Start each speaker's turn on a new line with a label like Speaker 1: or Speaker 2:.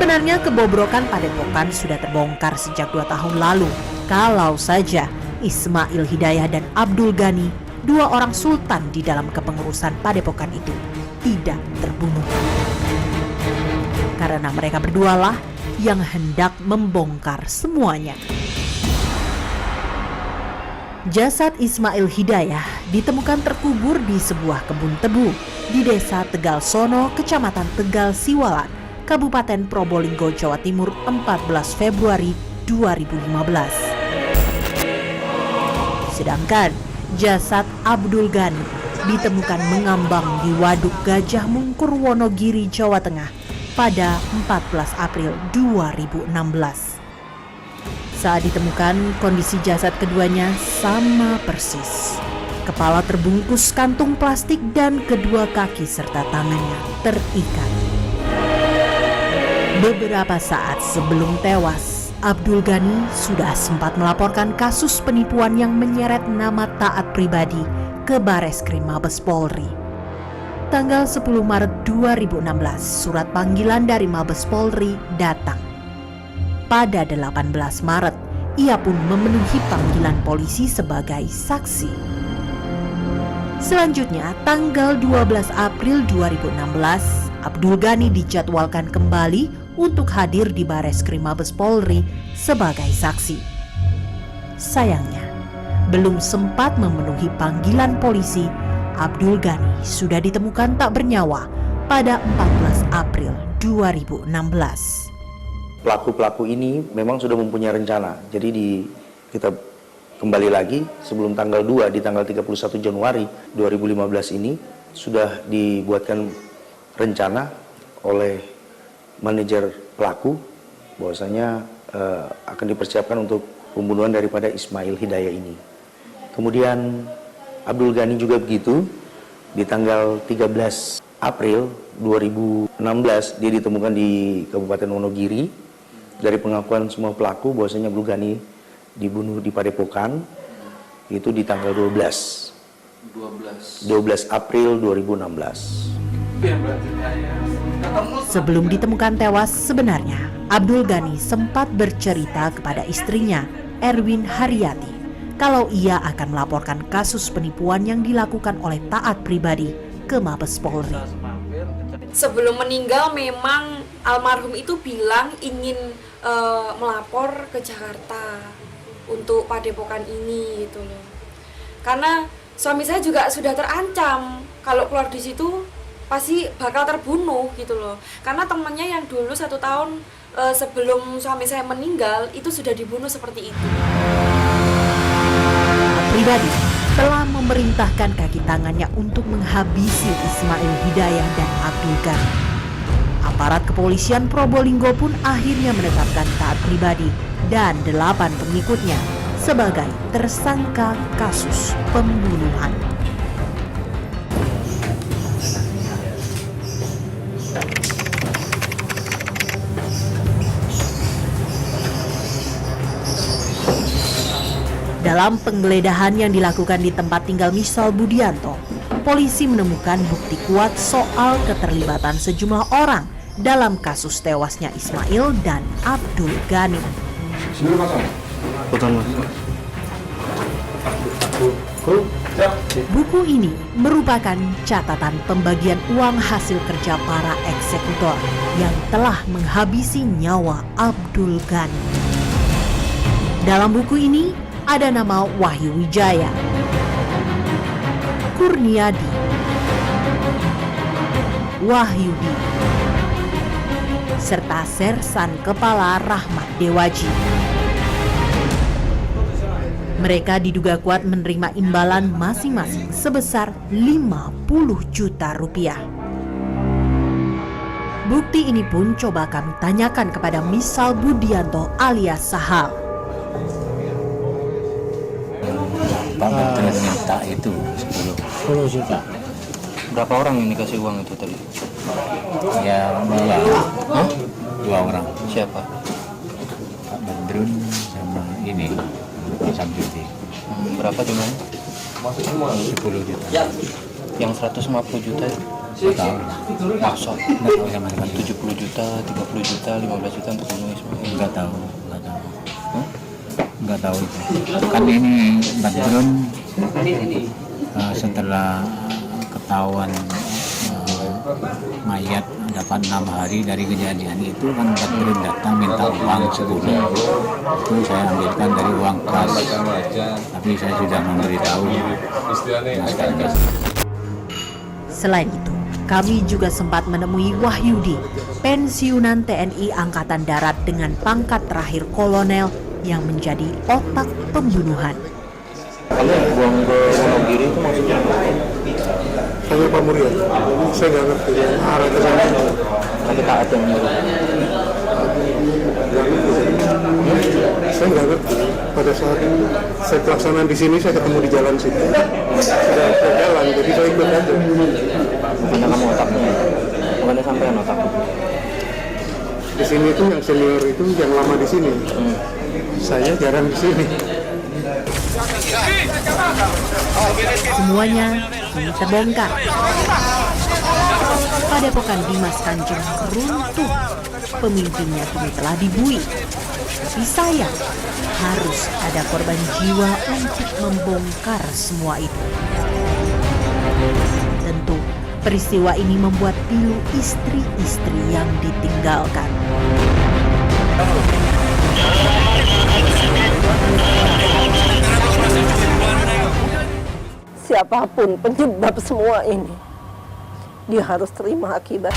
Speaker 1: Sebenarnya kebobrokan Padepokan sudah terbongkar sejak 2 tahun lalu. Kalau saja Ismail Hidayah dan Abdul Ghani, 2 orang sultan di dalam kepengurusan Padepokan itu, tidak terbunuh. Karena mereka berdualah yang hendak membongkar semuanya. Jasad Ismail Hidayah ditemukan terkubur di sebuah kebun tebu di Desa Tegal Sono, Kecamatan Tegal Siwalan, Kabupaten Probolinggo, Jawa Timur 14 Februari 2015. Sedangkan jasad Abdul Ghani ditemukan mengambang di Waduk Gajah Mungkur, Wonogiri, Jawa Tengah pada 14 April 2016. Saat ditemukan, kondisi jasad keduanya sama persis. Kepala terbungkus kantung plastik dan kedua kaki serta tangannya terikat. Beberapa saat sebelum tewas, Abdul Ghani sudah sempat melaporkan kasus penipuan yang menyeret nama taat pribadi ke Bareskrim Mabes Polri. Tanggal 10 Maret 2016, surat panggilan dari Mabes Polri datang. Pada 18 Maret, ia pun memenuhi panggilan polisi sebagai saksi. Selanjutnya, tanggal 12 April 2016, Abdul Ghani dijadwalkan kembali untuk hadir di Bareskrim Mabes Polri sebagai saksi. Sayangnya, belum sempat memenuhi panggilan polisi, Abdul Ghani sudah ditemukan tak bernyawa pada 14 April 2016.
Speaker 2: Pelaku-pelaku ini memang sudah mempunyai rencana. Jadi kita kembali lagi sebelum tanggal 2, di tanggal 31 Januari 2015 ini sudah dibuatkan rencana oleh manajer pelaku bahwasanya akan dipersiapkan untuk pembunuhan daripada Ismail Hidayah ini. Kemudian Abdul Ghani juga begitu. Di tanggal 13 April 2016 dia ditemukan di Kabupaten Wonogiri. Dari pengakuan semua pelaku bahwasanya Abdul Ghani dibunuh di Padepokan itu di tanggal 12 April 2016.
Speaker 1: Sebelum ditemukan tewas, sebenarnya Abdul Ghani sempat bercerita kepada istrinya, Erwin Haryati, kalau ia akan melaporkan kasus penipuan yang dilakukan oleh taat pribadi ke Mabes Polri.
Speaker 3: Sebelum meninggal memang almarhum itu bilang ingin melapor ke Jakarta untuk Padepokan ini gitu loh. Karena suami saya juga sudah terancam kalau keluar di situ pasti bakal terbunuh gitu loh. Karena temannya yang dulu 1 tahun sebelum suami saya meninggal itu sudah dibunuh seperti itu.
Speaker 1: Pribadi telah memerintahkan kaki tangannya untuk menghabisi Ismail Hidayah dan Abdul Ghani. Aparat kepolisian Probolinggo pun akhirnya menetapkan taat pribadi dan 8 pengikutnya sebagai tersangka kasus pembunuhan. Dalam penggeledahan yang dilakukan di tempat tinggal Misal Budianto, polisi menemukan bukti kuat soal keterlibatan sejumlah orang dalam kasus tewasnya Ismail dan Abdul Ghani. Buku ini merupakan catatan pembagian uang hasil kerja para eksekutor yang telah menghabisi nyawa Abdul Ghani. Dalam buku ini ada nama Wahyu Wijaya, Kurniadi, Wahyudi, serta Sersan Kepala Rahmat Dewaji. Mereka diduga kuat menerima imbalan masing-masing sebesar 50 juta rupiah. Bukti ini pun coba kami tanyakan kepada Misal Budianto alias Sahal.
Speaker 4: Pak Menteri minta itu 10 juta.
Speaker 5: Berapa orang yang dikasih uang itu tadi?
Speaker 4: Ya, 2 orang.
Speaker 5: Siapa?
Speaker 4: Pak Badrun sama ini, Pak Samsudi.
Speaker 5: Berapa jumlahnya?
Speaker 4: 10 juta.
Speaker 5: Yang 150 juta
Speaker 4: Nggak tahu.
Speaker 5: Masa
Speaker 4: Nggak tahu sama sekali.
Speaker 5: 70 juta, 30 juta, 15 juta untuk penulis.
Speaker 4: Nggak tahu. Nggak tahu itu. Kan ini Badrun setelah ketahuan mayat dapat 6 hari dari kejadian itu kan Badrun datang minta uang 10. Itu saya ambilkan dari uang kas. Tapi saya sudah memberitahu Mas Kandes.
Speaker 1: Selain itu, kami juga sempat menemui Wahyudi, pensiunan TNI Angkatan Darat dengan pangkat terakhir kolonel yang menjadi otak pembunuhan.
Speaker 2: Kamu buang ke Wonogiri itu maksudnya apa?
Speaker 6: Hanya Pak Muria, saya nggak ngerti arah ke sana.
Speaker 2: Tapi tak ada yang nyuruh.
Speaker 6: Saya nggak ngerti. Pada saat saya pelaksanaan di sini, saya ketemu di jalan situ. Sudah berjalan, jadi saya ikut aja.
Speaker 2: Bukannya kamu otaknya, bukannya sampean otaknya.
Speaker 6: Di sini itu yang senior itu yang lama di sini. Saya jarang di sini.
Speaker 1: Semuanya kini terbongkar. Padepokan Dimas Kanjeng runtuh. Pemimpinnya kini telah dibui. Tapi sayang, harus ada korban jiwa untuk membongkar semua itu. Tentu, peristiwa ini membuat pilu istri-istri yang ditinggalkan.
Speaker 7: Siapapun penyebab semua ini, dia harus terima akibat.